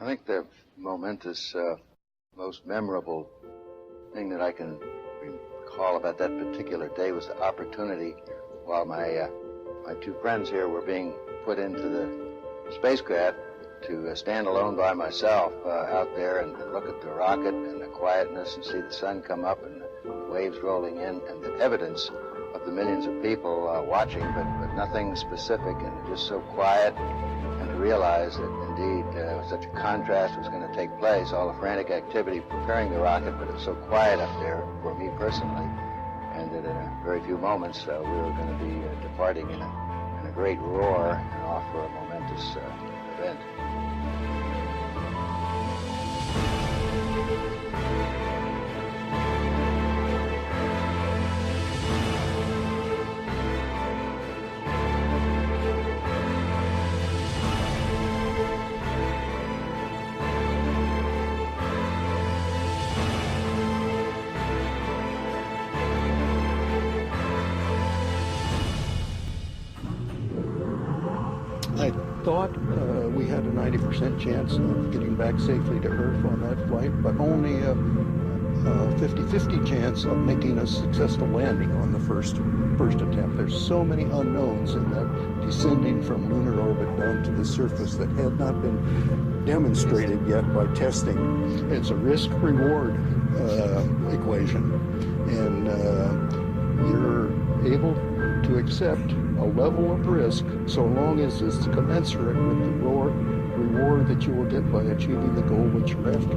I think the momentous, most memorable thing that I can recall about that particular day was the opportunity while my two friends here were being put into the spacecraft to stand alone by myself out there and look at the rocket and the quietness and see the sun come up and the waves rolling in and the evidence of the millions of people watching, but nothing specific, and just so quiet, and to realize that indeed such a contrast was going to take place, all the frantic activity preparing the rocket, but it's so quiet up there for me personally, and that in a very few moments we were going to be departing in a great roar and off for a momentous event. I thought we had a 90% chance of getting back safely to Earth on that flight, but only a 50-50 chance of making a successful landing on the first attempt. There's so many unknowns in that descending from lunar orbit down to the surface that had not been demonstrated yet by testing. It's a risk-reward equation, and you're able to accept a level of risk so long as it's commensurate with the reward that you will get by achieving the goal which you're after.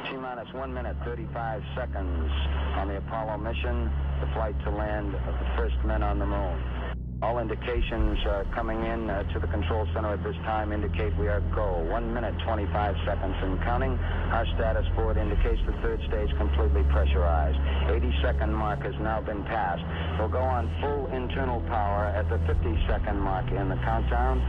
T-minus 1 minute, 35 seconds on the Apollo mission, the flight to land of the first men on the moon. All indications coming in to the control center at this time indicate we are go. 1 minute, 25 seconds and counting. Our status board indicates the third stage completely pressurized. 80-second mark has now been passed. We'll go on full internal power at the 50-second mark in the countdown.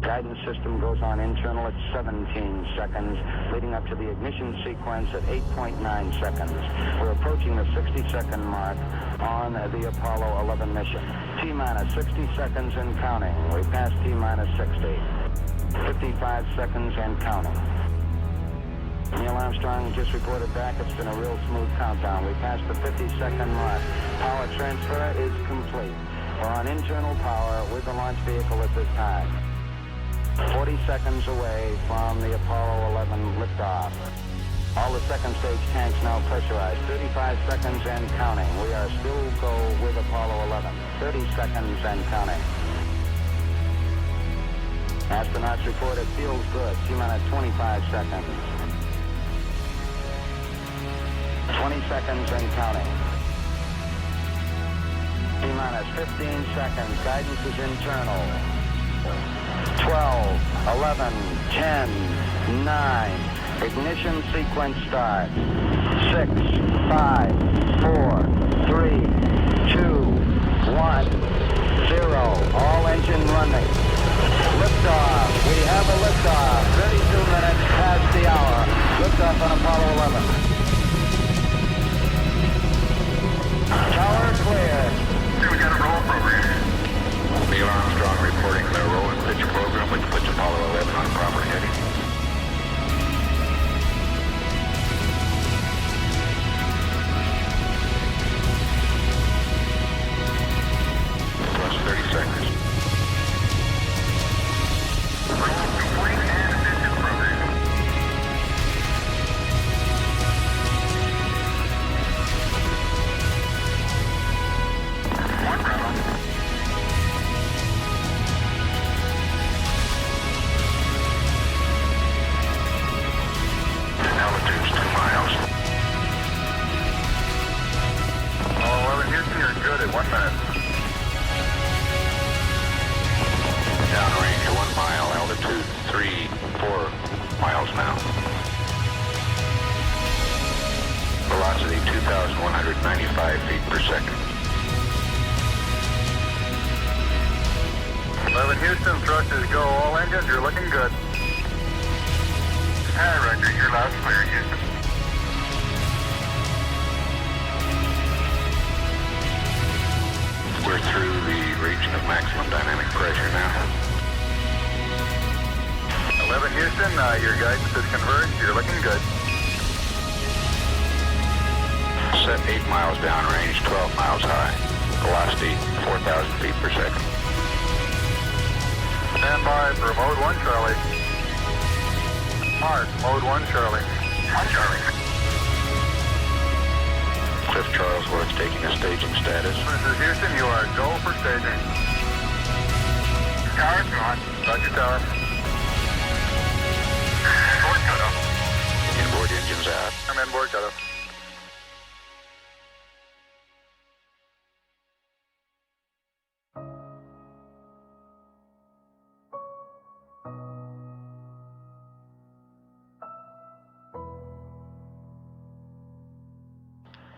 Guidance system goes on internal at 17 seconds, leading up to the ignition sequence at 8.9 seconds. We're approaching the 60-second mark on the Apollo 11 mission. T-minus 60 seconds and counting. We passed T-minus 60. 55 seconds and counting. Neil Armstrong just reported back. It's been a real smooth countdown. We passed the 50-second mark. Power transfer is complete. We're on internal power with the launch vehicle at this time. 40 seconds away from the Apollo 11 liftoff. All the second stage tanks now pressurized. 35 seconds and counting. We are still go with Apollo 11. 30 seconds and counting. Astronauts report it feels good. T-minus 25 seconds. 20 seconds and counting. T-minus 15 seconds. Guidance is internal. 12, 11, 10, 9. Ignition sequence starts. 6, 5, 4, 3, 2, 1, 0. All engine running. Liftoff. We have a liftoff. 32 minutes past the hour. Liftoff on Apollo 11. Tower clear. We got a roll program. Neil Armstrong reporting the roll and pitch program, which puts Apollo 11 on proper heading. Plus 30 seconds. Roll complete and ignition program. One round. Altitude's 2 miles. Oh, 11 Houston, you're good at 1 minute. Downrange 1 mile, altitude 4 miles now. Velocity 2,195 feet per second. 11 Houston, thrusters go. All engines, you're looking good. Hi, Roger. You're loud and clear, Houston. We're through the region of maximum dynamic pressure now. 11 Houston, your guidance is converged. You're looking good. Set 8 miles downrange, 12 miles high. Velocity 4,000 feet per second. Stand by for mode 1 Charlie. Mark, mode 1 Charlie. 1 Charlie. Cliff Charles Works taking a staging status. This is Houston, you are go for staging. Tower's gone. Roger, tower. Inboard cutoff. Inboard engines out. I'm inboard cutoff.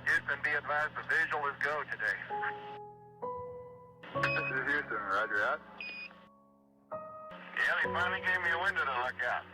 Houston, be advised the visual is go today. This is Houston, roger out. Yeah, they finally gave me a window to look at.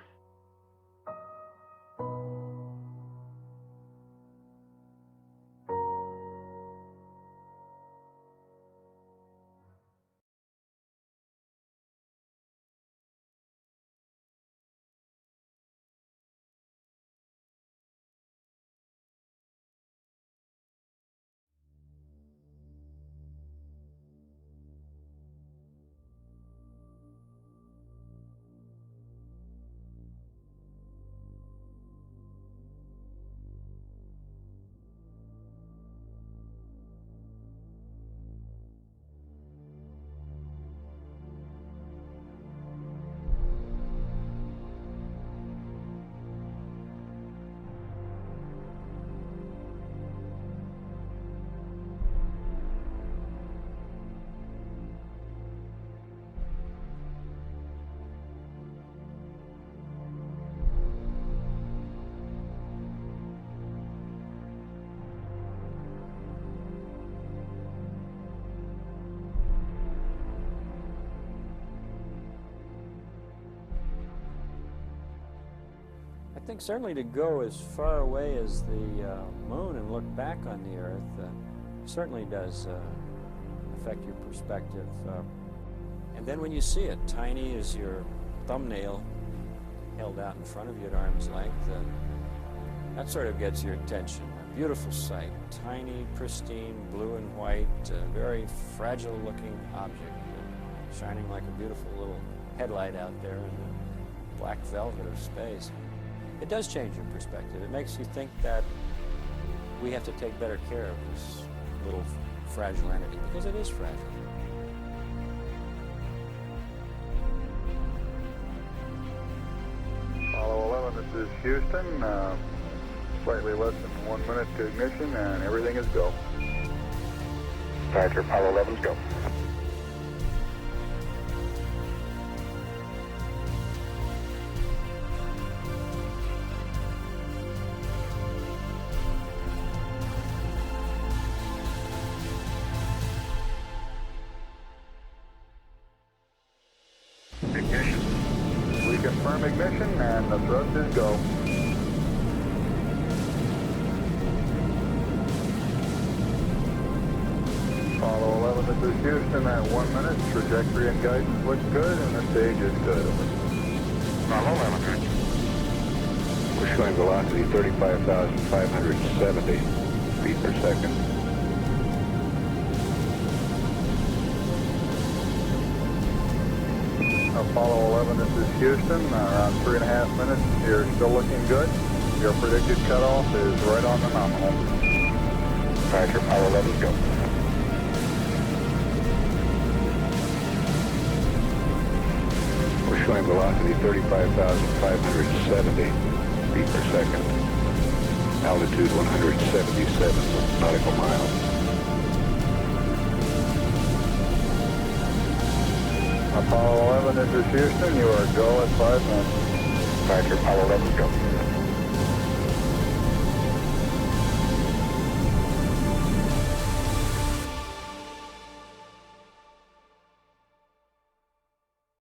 I think certainly to go as far away as the moon and look back on the Earth certainly does affect your perspective. And then when you see it, tiny as your thumbnail held out in front of you at arm's length, that sort of gets your attention. A beautiful sight, tiny, pristine, blue and white, very fragile looking object, shining like a beautiful little headlight out there in the black velvet of space. It does change your perspective. It makes you think that we have to take better care of this little fragile entity, because it is fragile. Apollo 11, this is Houston. Slightly less than 1 minute to ignition, and everything is go. Roger, Apollo 11's go. Ignition. We confirm ignition, and the thrust is go. Apollo 11, this is Houston at 1 minute. Trajectory and guidance look good, and the stage is good. Apollo 11. We're showing velocity 35,570 feet per second. Apollo 11, this is Houston. Around 3.5 minutes. You're still looking good. Your predicted cutoff is right on the nominal. Roger, Apollo 11's go. We're showing velocity 35,570 feet per second. Altitude 177 nautical miles. Apollo 11, this is Houston. You are go at 5 minutes. Roger, Apollo 11's go.